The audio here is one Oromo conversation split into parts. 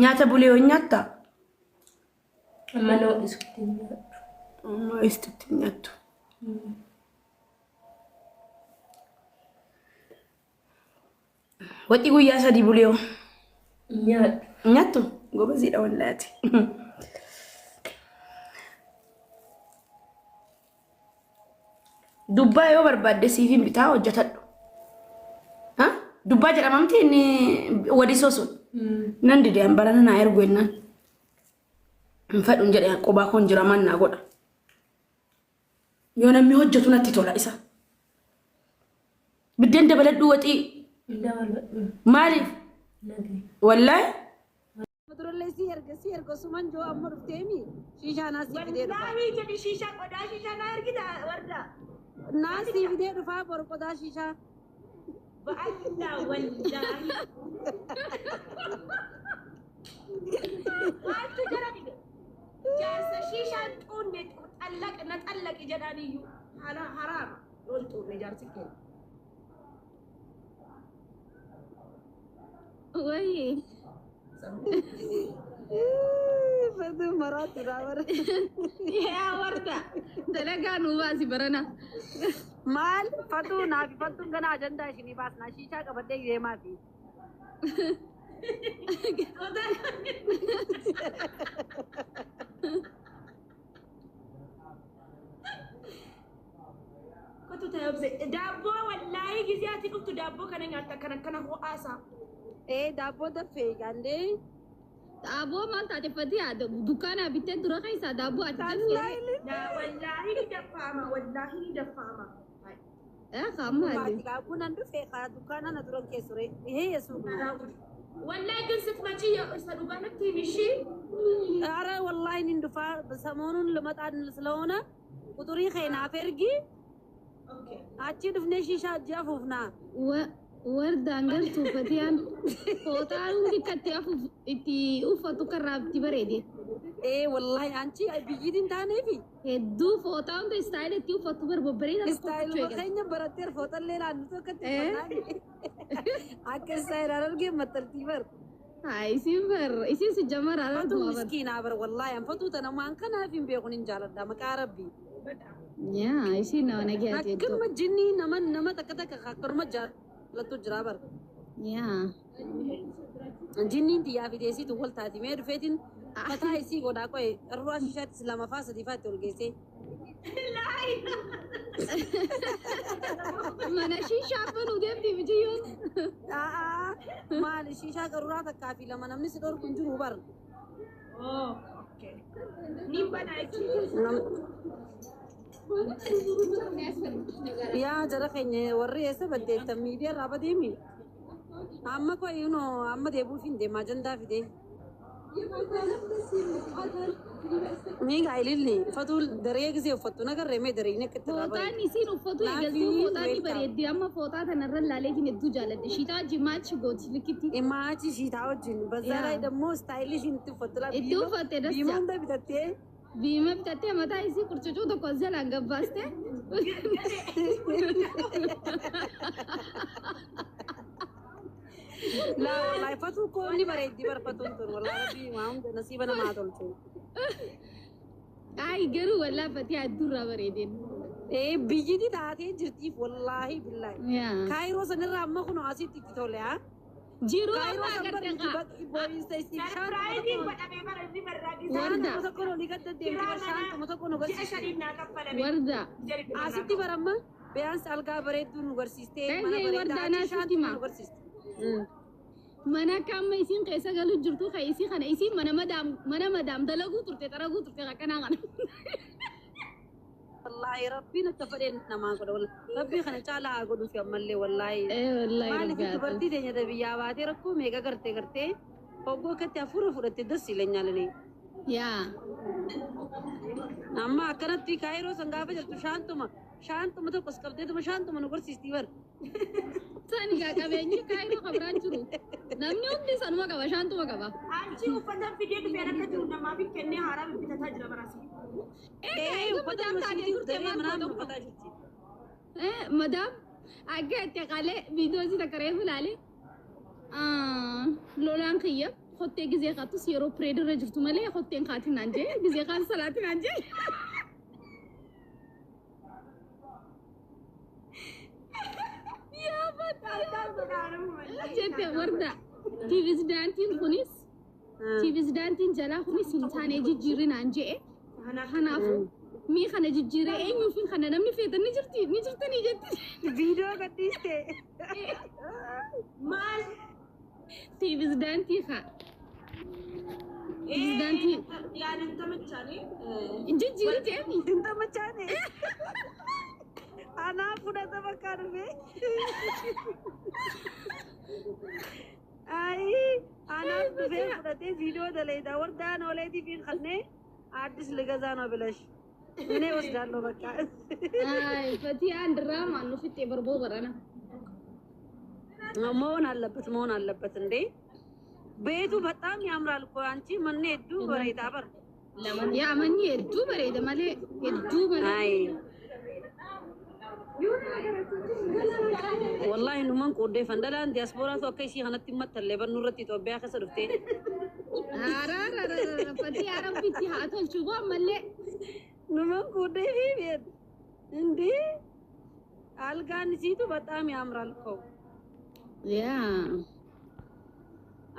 Nyaata bulee nyaata. Ammaloo istutti nyaatu. Istutti nyaatu. Waxii guyyaa sadii bulee Nyaatu. nyaatu gobaziidha wallaati. Dubbaa yoo barbaadde siifin bitaa hojjetadhu. Dubbaa jedhamamti inni wadisoo sun. Nan dideen barana naa ergu ennaan. Fadhuun jedhee qobaa koon jira mannaa godha. Yoo namni hojjetu natti tola isa. Biddeen dabaladhu waxii. Maaliif? Wallaahi. Madurallee si erga suman joo amma dhufteemi shiishaa naa si fidee dhufa. Wallaahi jedhi shiishaa qodaa shiishaa naa ergita warda. Naa si fidee dhufa bor qodaa shiishaa. Ba'alla wallaahi. Maaltu jara dhibe? Jaarsa shiishaan xuunne xallaqi jedhaniyyuu haraama loon xuunne jaarsi keenya. Wayii. Fatu maraatu raawwara. Yaa warda dalagaa nu baasi barana. Maal fatu naafi fatuun gana ajandaa ishinii baasnaa shiishaa qabadhee deemaa fi. Kotu taa'ee daabboo wallaahi giziyaati dhuftu daabboo kana nyaata kana ho'aasa. Daabboo daffee gandee. Daaboo maal taateffati yaada dukkaana bittee dura keessaa daaboo ati daffee. Wallaahi ni daffaama wallaahi ni daffaama. Kammaali. Daabboo nan dhufee kaa dukkaana na duran keessure dhihee yesuun. Wallahi ግን ስትመጪ ሰዱባነት ትንሽ ኧረ ወላሂ እንድፋ ሰሞኑን ልመጣን ስለሆነ ቁጥሪ ኸይና ፈርጊ አቺ ድፍነሽ ሻጃፉፍና Wardaan galtuu fatiyaan fooxaan dikkattiyaaf itti uffatu karraabti bareede. Wallahi anchi biyyiin taaneefi hedduu fooxaa hunda istaayilii itti uffatu barbabbareeda istaayilii keenya baratteer fooxallee naannoo tokkotti akka istaayilii argee maxxaltii bar. Isin bar isin si jamara fatu miskiinaa bar wallahi an fatu tana maan kanaaf hin beekun hin jaaladha maqaa rabbii. Yaa isin nama nagaati hedduu. Akkuma jinnii nama takka akkanuma jaallattu jira bar. Yaa. Jinniin xiyyaa fideesitu wal taati mee dhufeetiin mataa isii godhaa qo'e irraa shishaatti lama faa sadii faatti ol geessee. Mana shishaa banuu deemti mijiyyoon. Maali shishaa qaruuraa takkaa fi lama namni si dhorku hin jiru bar. Ni banaachi. Yaa jara keenya warri eessa baddeettan miidiyaa irraa badeemi. Amma koo amma deebuuf hin deemaa ajandaa fidee. Ni gaa'ilillee uffatuu daree gisee uffattu nagarree mee daree inni akka itti raabame. Fooxaan isiin uffatu eegaltuu fooxaan ni bareeddi amma fooxaa kanarra laaleetiin hedduu jaaladde shiitaa wajjin maachi gooti likkitti. Maachi shiitaa wajjin bazzaraa immoo istaayilii ishiin itti uffattu laa. Itti uffatte dassa. Biima hunda bitattee. Biima bitattee mataa isii qurcucuu tokko jalaan gabbaaste. La wallahi fatu ko ni bareeddi barfatun tun wallahi rabbi waan nasiiba namaa tolchu. Ay garuu wallahi fatii addurraa bareedeen. Biyyiti taatee jirtiif wallahi billahi. Kaayiroo sanirraa amma kun asitti itti tole haa. Jiruu amma agartee kaa. Warda. Asitti baramma beeyansa algaa bareedduu nu garsiistee mana bareedaa shaanti nu garsiiste. Mana kamma isin keessa galu jirtu kan isi kana isi mana madam dalagu turte taragu turte kana kana. Wallahi rabbiin akka fedhen namaa godha wallahi rabbii kana caalaa godhu fi ammallee wallahi. Wallahi maaliif dubartii teenya biyyaa baatee rakkoo meeqa gartee hoggoo akkatti hafuura fudhattee dassi ileenyaalee. Yaa. Amma akkanatti kaayiroo san gaafa jirtu shaantuma tokkos qabdeetuma shaantuma nu garsiistii bar. Sani qabeenyi kaayiroo qabraan jiru. Namni hundi sanuma qaba shaantuma qaba. Anchi uffata fidee dhufee akka jiru namaaf kennee haaraa bibbisataa jira baraasi. Madam taatee turte maal godha? Madam akka itti qalee viidiyoo si takka reefu ilaale lolaan kiyya خوتي جزي قاتو سيرو بريدر رجرتو مالي خوتين قاتين عنجي جزي قال صلاتين عنجي يا بطل جت وردة تيفيز دانتين خنيس تيفيز دانتين جلا خنيس انتاني جيرين عنجي هنافو مي خنا جيري اينو فين خنا نمني فيتا نجرتني جت فيديو قديستي مال تيفيز دانتي خا تيفيز دانتي يعني انت متشاني جيري جاني انت مچاني انا فودا تفكر بي اي انا في فودتي فيديو دليدا وردان ولدي في خني አዲስ ልገዛ ነው ብለሽ እኔ ወስዳለሁ በቃ አይ ፈቲያን ድራማ ነው ፍጤ በርቦ በራና መሆን አለበት እንዴ ቤቱ በጣም ያምራል እኮ አንቺ ምን ሄዱ በሬታ በር ያ ምን ሄዱ በሬታ ማለት ሄዱ ማለት አይ والله انه من قود فندلان دياسبورا تو كيسي هنت متل بنورتي تو بيا خسرفتي فتي عرب بيتي هاتول شوفوا ملي نمن قود في بيت እንዴ አልጋን ሲቱ በጣም ያምራል እኮ ያ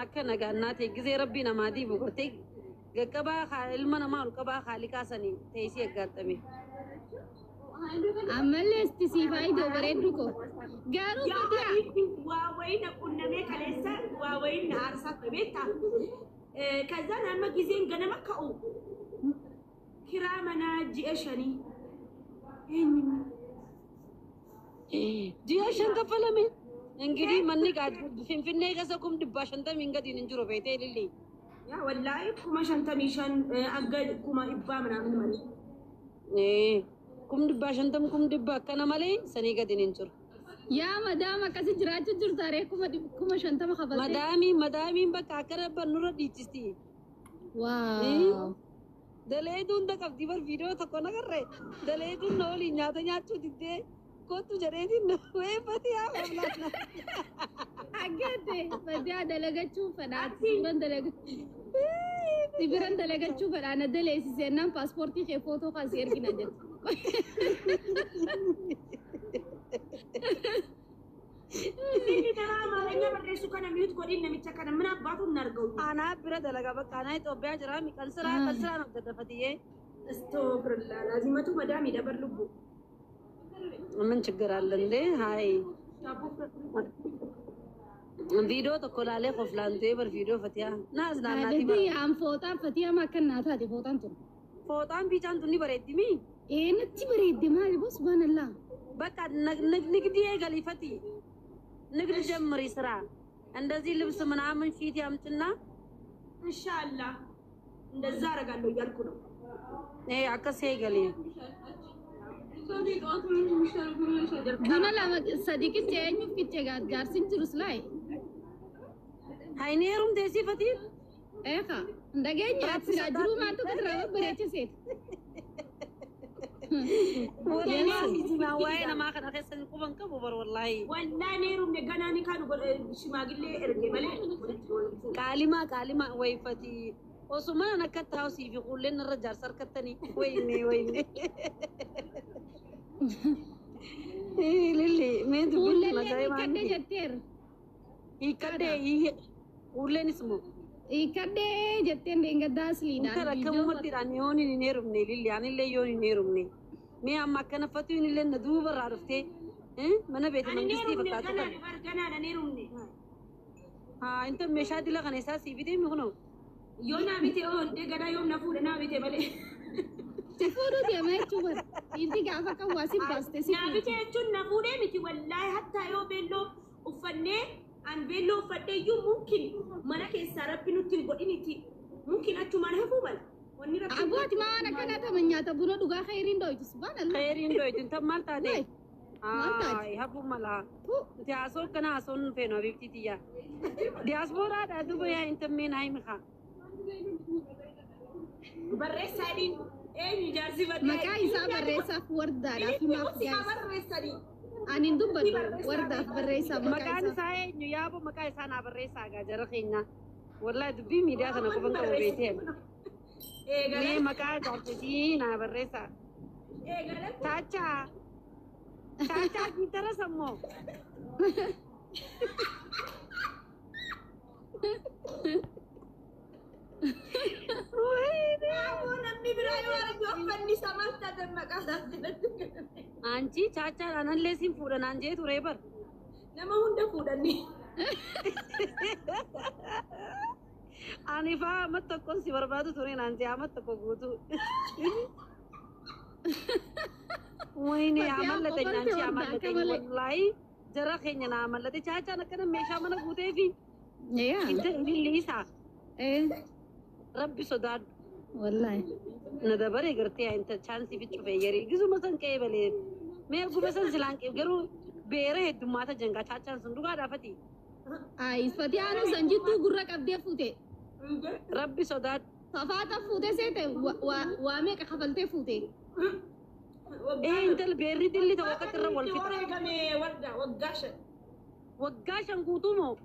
አከነጋ እናቴ ጊዜ ረቢና ማዲ ቦርቴ ገቀባ ilmana maal qaba khaliqasani teesi yagatame amalle istisifai do bareduko garu fatiya ዋወይን ቁነሜ ከለሳ ዋወይን አርሳት በቤታ ከዛ ናማ ጊዜን ገነመከው ኪራመና ጂኤሸኒ ጂኤሸን ከፈለሜ እንግዲህ ማን ጋር ፍንፍኔ ከሰኩም ድባሽንተ መንገዲን እንጅሮ ቤቴ ልሊ ያ ወላሂ ኩማ ሸንተሚሽን አገድ ኩማ ይባ ምናምን ማለት kum dibashantam kum dibba kana male sani gadin injur ya madama kasi jiraachu jirtare kuma shantama khabalte madami bakka karabba nura dichisti wow daledun da kabdi bar video to kona karre daledun noli nyata nyachu didde ko tu jaredi no we patiya wala agate patiya dalagachu fadat sibiran dalagachu fadana dale sisennam passporti ke photo ka share kina jet ini drama lanya berdesu kana mute ko dinna micha kana mena batu nargau ana bira dalaga bakka na Ethiopia jira mi kansara no dadafatiye astaghfirullah lazimatu madami dabar lubu ምን ችግር አለ እንዴ ሃይ ቪዲዮ ተኮላለ ኮፍላንቴ በር ቪዲዮ ፈቲያ ናዝናናቲ በር ያም ፎታ ፈቲያ ማከናታ ዲ ፎታን ቢጫን ቱኒ በሬዲሚ ኤነቲ በሬዲማ ሊቦስ ባንላ በቃ ንግዲ ገሊፈቲ ንግድ ጀምሪ ስራ እንደዚህ ልብስ ምናምን ፊት ያምጥና ኢንሻአላህ እንደዛ አረጋለሁ እያልኩ ነው አከሴ ገሊ ዱና ለማ ሰዲቅ ጨኝ ፍጭ ጋር ሲንጅሩስ ላይ ሃይኔሩም ደሲፈቲ ኤካ እንደገኛ ሲራጅሩ ማንተ ከተራበ በረቸ ሴት ወላሂ ما كان خسن قبن كبو بر والله نيروم نغناني كانوا شماغلي ارجي مالي كالما ويفتي وسما نكتاو سي في كلن الرجال سركتني ويني للي مين تقول مزاي ما كده جتر يكده كلن اسمه يكده جتن دنگداس لينا ترى كم مديراني هوني نيرومني للي يعني اللي يوني نيرومني مي اما كان فتوين اللي ندوبر عرفتي من بيت منجستي فكاتو انا نيرومني ها انت مشادي لغني اساسي بيدي مخنو يونا بيتي اون دغدا يوم نفود انا بيتي مالي تفودو دي ما تشوفر انت قافا كواسي باستي سي نا بيتي تشون نفود متي والله حتى يو بيلو وفني ان بيلو فديو ممكن منك يسربنو تلغدينتي ممكن اتو منهفو بل أبوات ما أنا كنا تمنياتا بنا دوغا خيرين دويت سبحان الله خيرين دويت انت مالتا دي هبو مالا انت عصور كنا عصور فينو بيبتي تيا دياسبورا دا دوبا يا انت مين هاي مخا بريسا دين ايه نجازي بدأ مكا إسا بريسا فوردا لا في ما فجاز بريسا دين أنا ندوب وردا بريسا مكا نسا نيابو مكا إسا نا بريسا غا جرخينا والله دبي ميديا كنا كفن كوا بيتهم ليه مكان جالسين أنا بريسا تاچا تاچا كتير سمو Anji caca anan lesin fudan anje tu rebar. Nama hunda fudan ni. Anifa amat takon si berbatu turin anje amat takon gutu. Woi ni amal lete anji amal lete wallahi jara kenya na amal lete caca nak kena mesha mana gute fi. Yeah. Inte ini lisa. Rabbi sodad. Wallahi. ندبر يقرتي أنت chance بتشوف يجري جزء مثلا كيبلي ما يقول مثلا سلانك يقولوا بيره الدماغ جنگا chance صندوق هذا فتي فتي أنا سنجتو قرّك أبدي فوتي ربي صداد صفات فوتي سيته وامك حفلتي فوتي إيه أنت البيري دي اللي توقعت الرول والفطرة كمي وردة وقاش انقطومو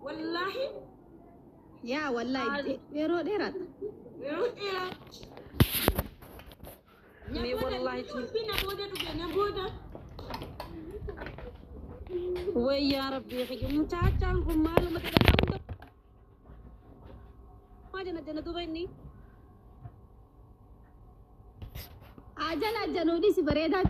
والله يا والله بيرو ديرات مي والله ويا ربي يا اخي متاچانكم معلومه تدلون ما جنا دوبني اجل جنودي سي بريدا